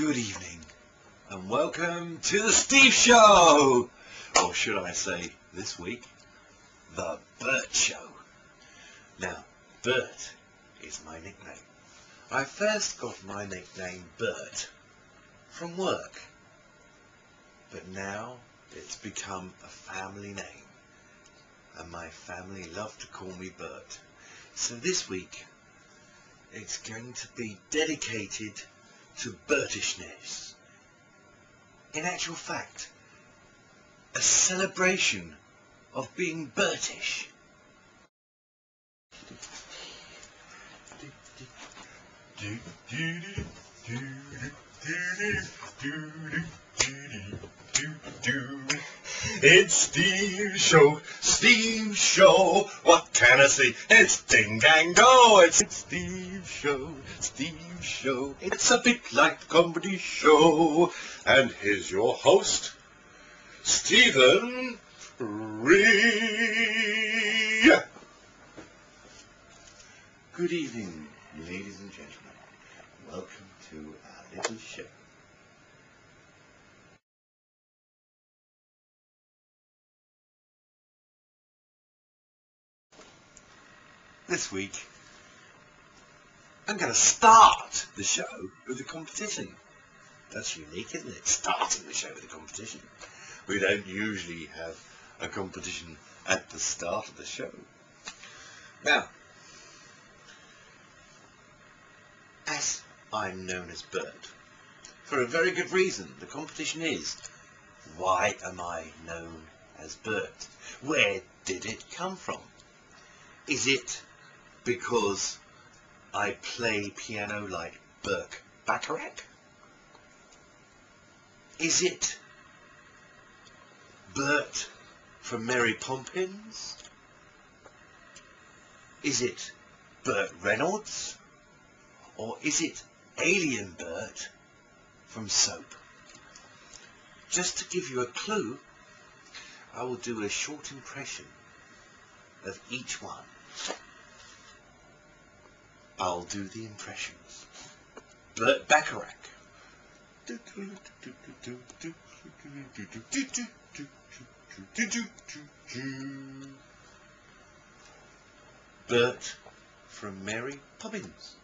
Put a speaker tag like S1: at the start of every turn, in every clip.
S1: Good evening, and welcome to the Steve Show! Or should I say, this week, the Burt Show. Now, Burt is my nickname. I first got my nickname Burt from work, but now it's become a family name, and my family love to call me Burt. So this week, it's going to be dedicated to Burtishness. In actual fact, a celebration of being Burtish. It's Steve Show, what can I say? It's ding dang go, it's Steve Show. It's a big light comedy show, and here's your host, Stephen Ree. Good evening, ladies and gentlemen. Welcome to our little show. This week, I'm going to start the show with a competition. That's unique, isn't it? Starting the show with a competition. We don't usually have a competition at the start of the show. Now, as I'm known as Burt, for a very good reason. The competition is, why am I known as Burt? Where did it come from? Is it because I play piano like Burt Bacharach? Is it Burt from Mary Poppins? Is it Burt Reynolds? Or is it Alien Burt from Soap? Just to give you a clue, I will do a short impression of each one. I'll do the impressions. Burt Bacharach. Burt from Mary Poppins.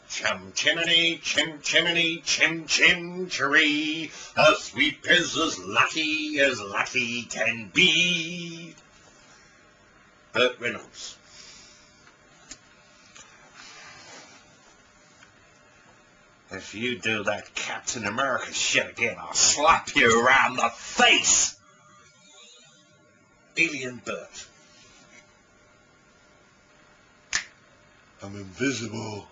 S1: Chum chimney, chim chimney, chim chim cheree. A sweep is as lucky can be. Burt Reynolds. If you do that Captain America shit again, I'll slap you around the face! Alien Burt. I'm invisible.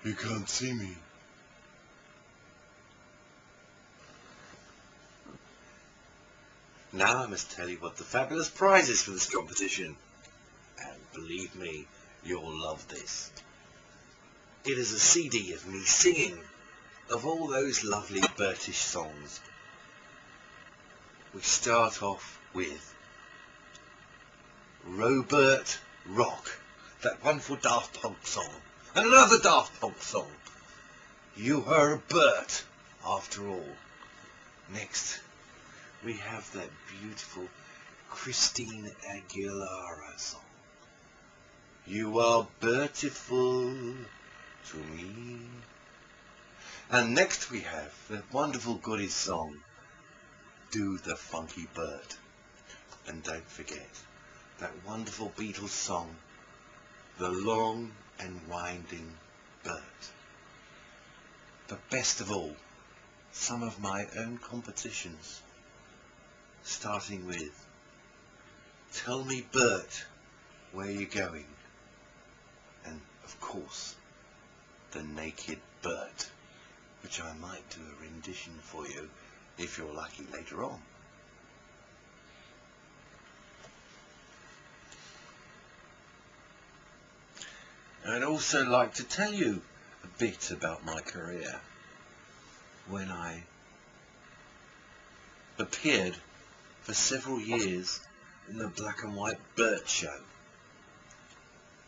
S1: You can't see me. Now I must tell you what the fabulous prize is for this competition. And believe me, you'll love this. It is a CD of me singing of all those lovely Burtish songs. We start off with Robert Rock, that wonderful Daft Punk song, and another Daft Punk song, You Are Burt After All. Next, we have that beautiful Christine Aguilera song, You Are Burtiful to Me. And next we have the wonderful goodies song, Do the Funky Burt. And don't forget that wonderful Beatles song, The Long and Winding Burt. But best of all, some of my own competitions, starting with Tell Me Burt, Where You Going? And of course, The Naked Burt, which I might do a rendition for you if you're lucky later on. I'd also like to tell you a bit about my career when I appeared for several years in the black and white Burt Show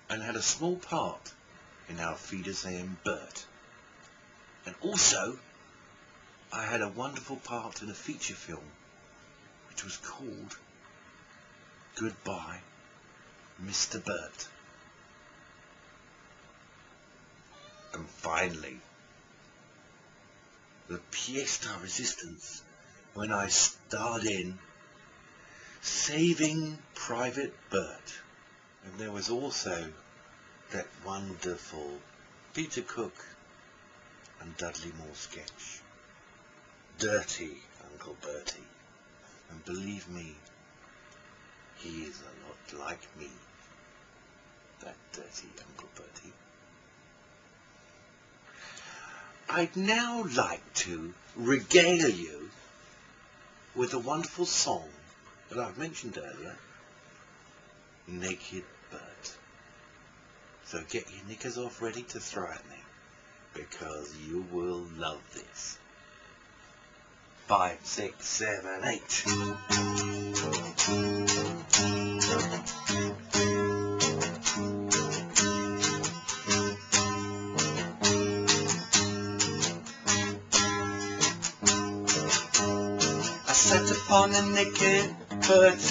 S1: and had a small part in our Feeders AM Burt. And also, I had a wonderful part in a feature film, which was called Goodbye, Mr. Burt. And finally, the pièce de résistance, when I starred in Saving Private Burt. And there was also that wonderful Peter Cook and Dudley Moore sketch, Dirty Uncle Bertie. And believe me, he is a lot like me, that dirty Uncle Bertie. I'd now like to regale you with a wonderful song that I've mentioned earlier, Naked Burt. So get your knickers off ready to throw at me, because you will love this. 5, 6, 7, 8. I sat upon a naked Burt,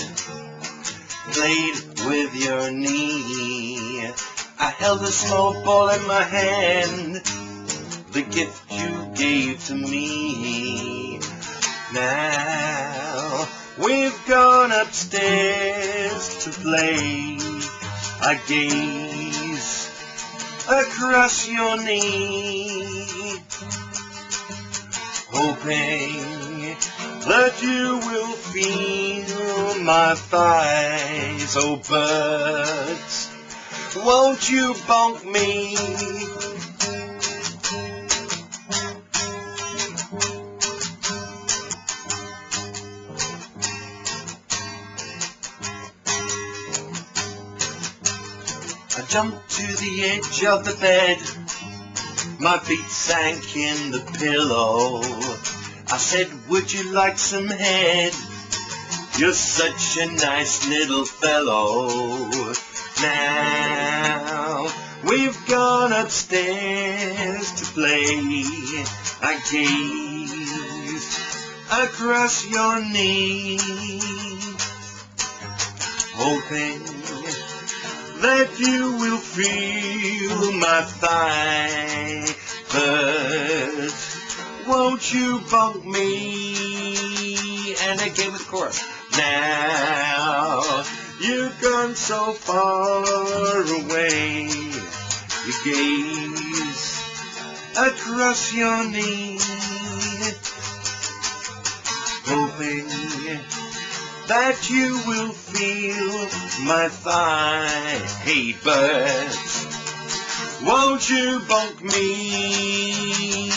S1: played with your knee. I held a small ball in my hand, the gift you gave to me. Now we've gone upstairs to play. I gaze across your knee, hoping that you will feel my thighs. Oh, Burt, won't you bonk me? I jumped to the edge of the bed, my feet sank in the pillow. I said, would you like some head? You're such a nice little fellow. Now we've gone upstairs to play. I gaze across your knee, hoping that you will feel my thigh. But won't you bunk me? And again with chorus. Now you've gone so far away. You gaze across your knee, hoping that you will feel my thigh. Hey, Burt, won't you bunk me?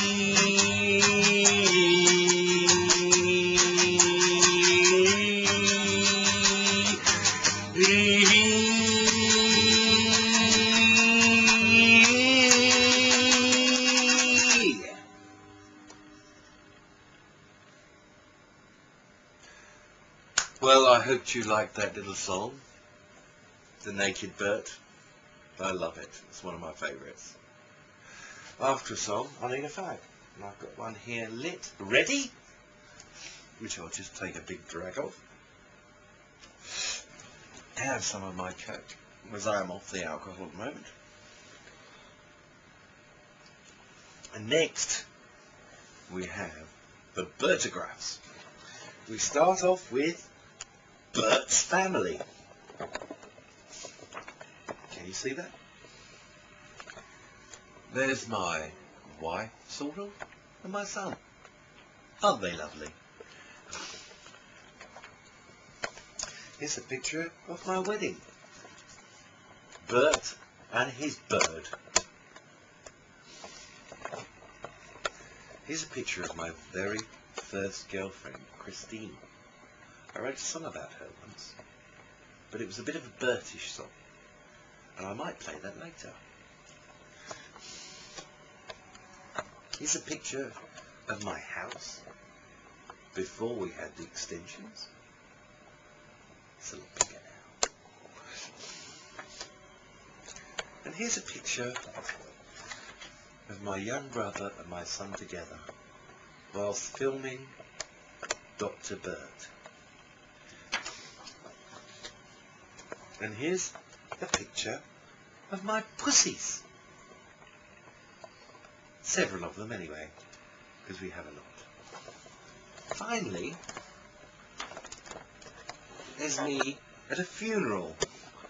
S1: Well, I hoped you liked that little song, The Naked Burt. I love it. It's one of my favourites. After a song, I need a fag. And I've got one here lit, ready, which I'll just take a big drag of. Have some of my Coke, as I am off the alcohol at the moment. And next, we have the Burtographs. We start off with Burt's Family. Can you see that? There's my wife, sort of, and my son. Aren't they lovely? Here's a picture of my wedding. Burt and his bird. Here's a picture of my very first girlfriend, Christine. I wrote a song about her once, but it was a bit of a Burtish song, and I might play that later. Here's a picture of my house before we had the extensions. It's a little bigger now. And here's a picture of my young brother and my son together whilst filming Dr. Burt. And here's a picture of my pussies. Several of them anyway, because we have a lot. Finally, there's me at a funeral,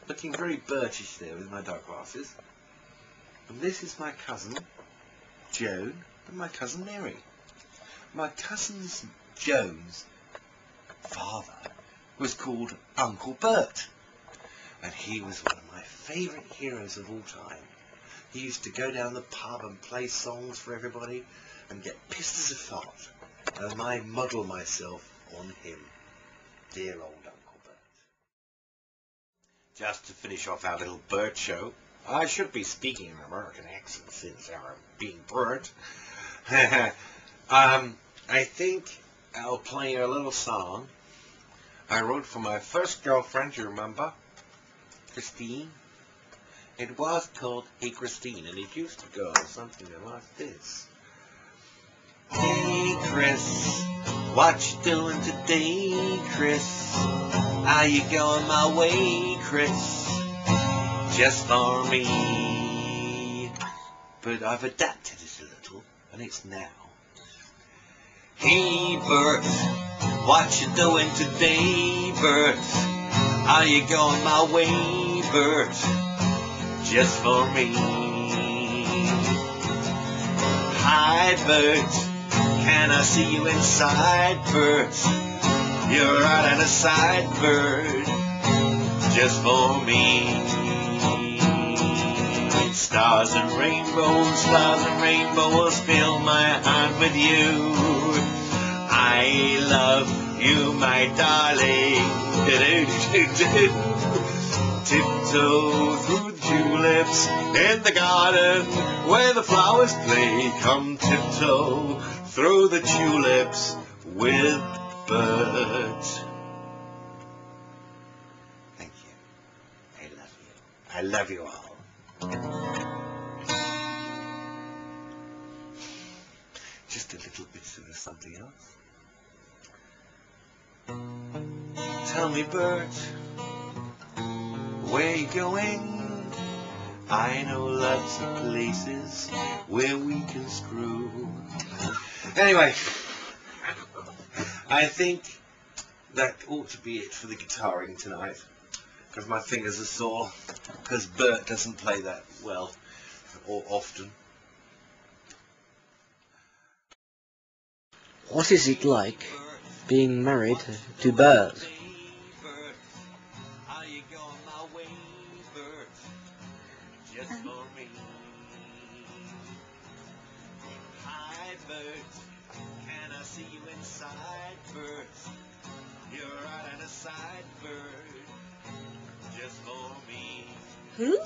S1: looking very Burtish there with my dark glasses. And this is my cousin Joan and my cousin Mary. My cousin Joan's father was called Uncle Burt, and he was one of my favourite heroes of all time. He used to go down the pub and play songs for everybody and get pissed as a fart, and I model myself on him. Dear old Uncle Burt. Just to finish off our little Burt show, I should be speaking an American accent since I'm being Burt. I think I'll play you a little song I wrote for my first girlfriend, you remember? Christine. It was called Hey Christine, and it used to go something like this. Hey Chris, what you doing today, Chris? How you going my way, Chris? Just for me. But I've adapted it a little, and it's now. Hey Burt, what you doing today, Burt? How you going my way, Burt? Just for me. Hi Burt, can I see you inside, Burt? You're right at the side, Burt. Just for me. Stars and rainbows fill my heart with you. I love you, my darling. Tiptoe through the tulips in the garden where the flowers play. Come tiptoe through the tulips with Burt. Thank you. I love you. I love you all. Just a little bit of something else. Tell me, Burt, where you going? I know lots of places where we can screw. Anyway, I think that ought to be it for the guitaring tonight, because my fingers are sore, because Burt doesn't play that well or often.
S2: What is it like being married to Burt?
S3: Who?